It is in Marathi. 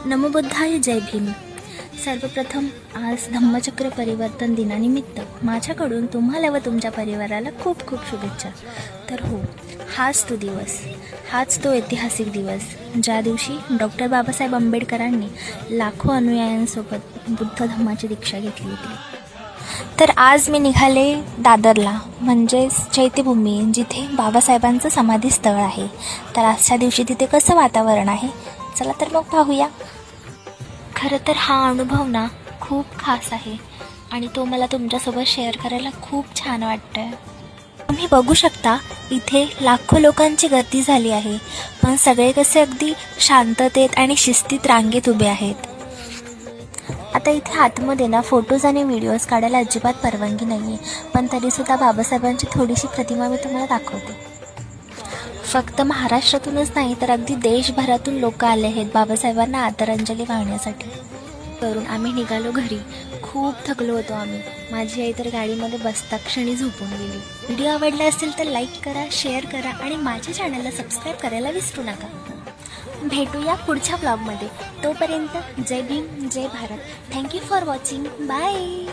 नमो बुद्धाय, जय भीम. सर्वप्रथम आज धम्मचक्र परिवर्तन दिनानिमित्त माझ्याकडून तुम्हाला व तुमच्या परिवाराला खूप खूप शुभेच्छा. तर हो, हाच तो दिवस, हाच तो ऐतिहासिक दिवस ज्या दिवशी डॉक्टर बाबासाहेब आंबेडकरांनी लाखो अनुयायांसोबत बुद्ध धम्माची दीक्षा घेतली होती. तर आज मी निघाले दादरला, म्हणजेच चैत्यभूमी, जिथे बाबासाहेबांचं समाधीस्थळ आहे. तर आजच्या दिवशी तिथे कसं वातावरण आहे, चला तर मग पाहूया. खरं तर हा अनुभव ना खूप खास आहे आणि तो मला तुमच्यासोबत शेअर करायला खूप छान वाटतं आहे. तुम्ही बघू शकता, इथे लाखो लोकांची गर्दी झाली आहे, पण सगळे कसे अगदी शांततेत आणि शिस्तीत रांगेत उभे आहेत. आता इथे आतमध्ये ना फोटोज आणि व्हिडिओज काढायला अजिबात परवानगी नाही आहे, पण तरीसुद्धा बाबासाहेबांची थोडीशी प्रतिमा मी तुम्हाला दाखवते. फक्त महाराष्ट्रातूनच नाही तर अगदी देशभरातून लोक आले आहेत बाबासाहेबांना आदरांजली वाहण्यासाठी. करून आम्ही निघालो घरी. खूप थकलो होतो आम्ही. माझी आई तर गाडीमध्ये बसता क्षणी झोपून गेली. व्हिडिओ आवडला असेल तर लाईक करा, शेअर करा आणि माझ्या चॅनलला सबस्क्राईब करायला विसरू नका. भेटूया पुढच्या ब्लॉगमध्ये. तोपर्यंत जय भीम, जय Bharat. Thank you for watching. Bye.